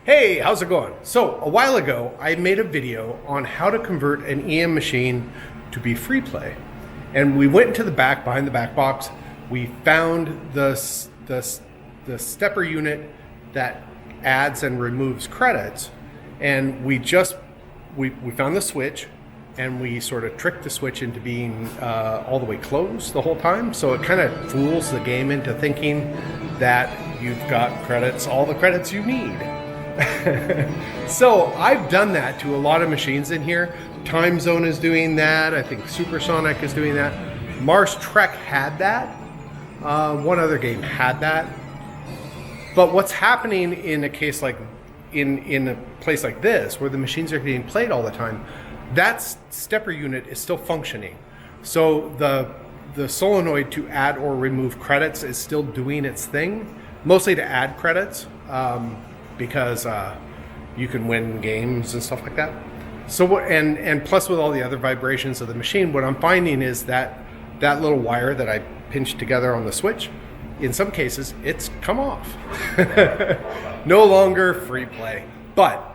Hey, how's it going? So a while ago, I made a video on how to convert an EM machine to be free play. And we went into the back, behind the back box. We found the stepper unit that adds and removes credits. And we found the switch, and we sort of tricked the switch into being all the way closed the whole time. So it kind of fools the game into thinking that you've got credits, all the credits you need. So I've done that to a lot of machines in here. Time Zone is doing that. I think Supersonic is doing that. Mars Trek had that. One other game had that. But what's happening in a case like in a place like this, where the machines are getting played all the time, that stepper unit is still functioning. So the solenoid to add or remove credits is still doing its thing, mostly to add credits. Because you can win games and stuff like that. So and plus with all the other vibrations of the machine, what I'm finding is that little wire that I pinched together on the switch, in some cases, it's come off. No longer free play. But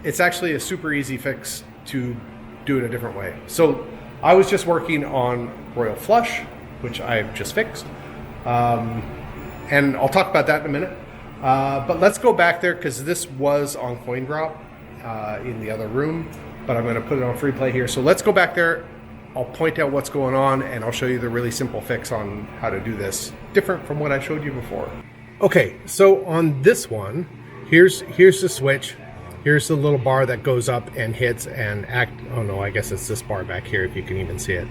it's actually a super easy fix to do it a different way. So I was just working on Royal Flush, which I've just fixed. And I'll talk about that in a minute. But let's go back there, because this was on Coin Drop in the other room, but I'm going to put it on free play here. So let's go back there. I'll point out what's going on, and I'll show you the really simple fix on how to do this, different from what I showed you before. Okay, so on this one, here's the switch. Here's the little bar that goes up and hits and oh no, I guess it's this bar back here, if you can even see it.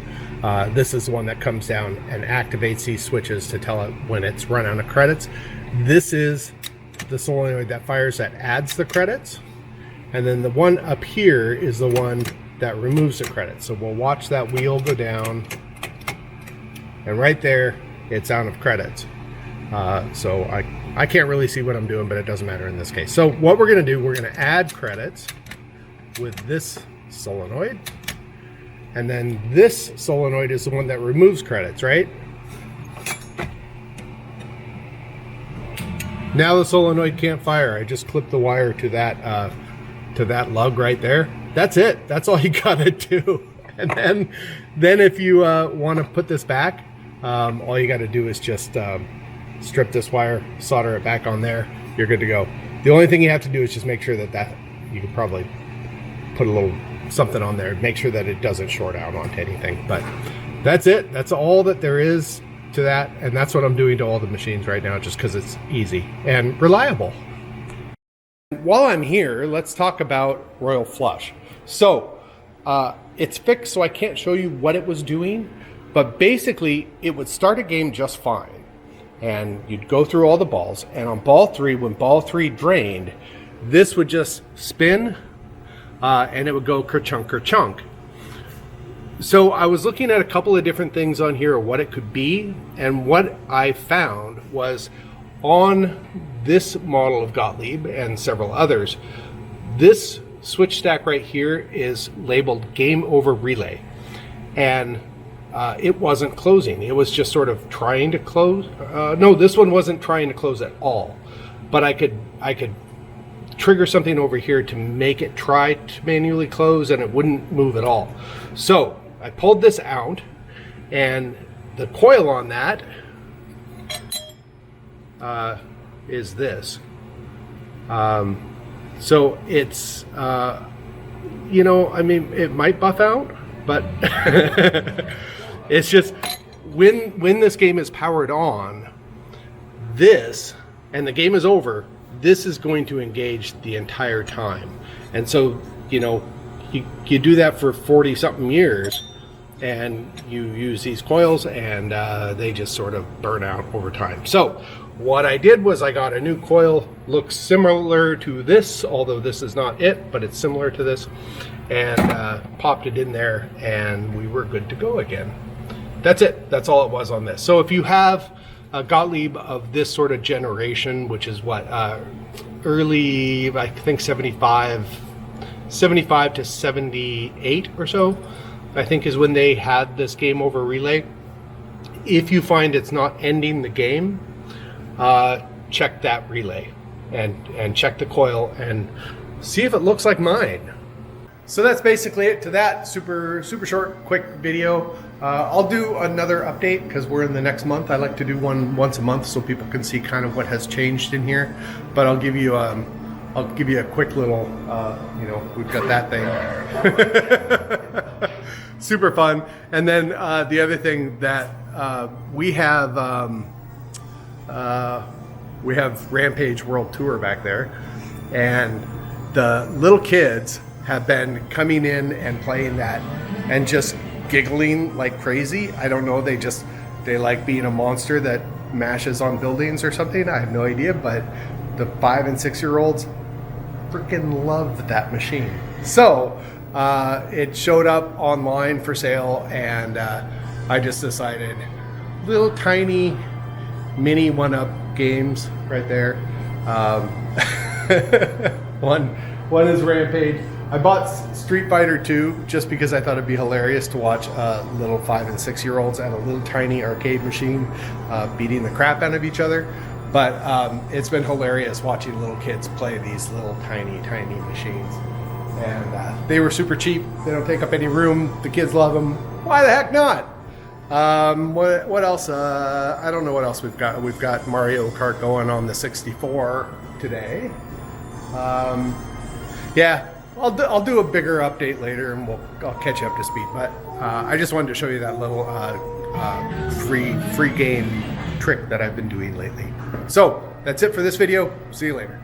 This is the one that comes down and activates these switches to tell it when it's run out of credits. This is the solenoid that fires, that adds the credits. And then the one up here is the one that removes the credits. So we'll watch that wheel go down. And right there, it's out of credits. So I can't really see what I'm doing, but it doesn't matter in this case. So what we're going to do, we're going to add credits with this solenoid. And then this solenoid is the one that removes credits, right? Now the solenoid can't fire. I just clipped the wire to that lug right there. That's it. That's all you gotta do. And then if you want to put this back, all you got to do is just strip this wire, solder it back on there. You're good to go. The only thing you have to do is just make sure that you can probably put a little something on there. Make sure that it doesn't short out onto anything. But that's it. That's all that there is to that, and that's what I'm doing to all the machines right now, just because it's easy and reliable. While I'm here, let's talk about Royal Flush. So it's fixed, so I can't show you what it was doing, but basically it would start a game just fine, and you'd go through all the balls, and on ball 3, when ball 3 drained, this would just spin and it would go kerchunk kerchunk. So I was looking at a couple of different things on here, or what it could be, and what I found was on this model of Gottlieb and several others, this switch stack right here is labeled Game Over Relay, and it wasn't closing. It was just sort of trying to close. No, this one wasn't trying to close at all, but I could trigger something over here to make it try to manually close, and it wouldn't move at all. So I pulled this out, and the coil on that is this. So it's, you know, I mean, it might buff out, but it's just when this game is powered on, this, and the game is over, this is going to engage the entire time. And so, you know, you do that for 40 something years, and you use these coils, and they just sort of burn out over time. So what I did was I got a new coil, looks similar to this, although this is not it, but it's similar to this, and popped it in there, and we were good to go again. That's it. That's all it was on this. So if you have a Gottlieb of this sort of generation, which is what, early, I think 75 to 78 or so, I think is when they had this Game Over Relay. If you find it's not ending the game, check that relay. and check the coil and see if it looks like mine. So that's basically it to that super short, quick video. I'll do another update because we're in the next month. I like to do one once a month so people can see kind of what has changed in here. But I'll give you a quick little, you know, we've got that thing. Super fun. And then the other thing that we have Rampage World Tour back there, and the little kids have been coming in and playing that and just giggling like crazy. I don't know, they like being a monster that mashes on buildings or something. I have no idea, but the 5 and 6 year olds freaking love that machine. So it showed up online for sale, and I just decided, little tiny mini 1-up games right there. One is Rampage. I bought Street Fighter 2 just because I thought it'd be hilarious to watch little 5 and 6 year olds at a little tiny arcade machine beating the crap out of each other. But it's been hilarious watching little kids play these little tiny machines. And they were super cheap. They don't take up any room. The kids love them. Why the heck not? What else? I don't know what else we've got. We've got Mario Kart going on the 64 today. Yeah. I'll do a bigger update later, and I'll catch you up to speed. But I just wanted to show you that little free game trick that I've been doing lately. So that's it for this video. See you later.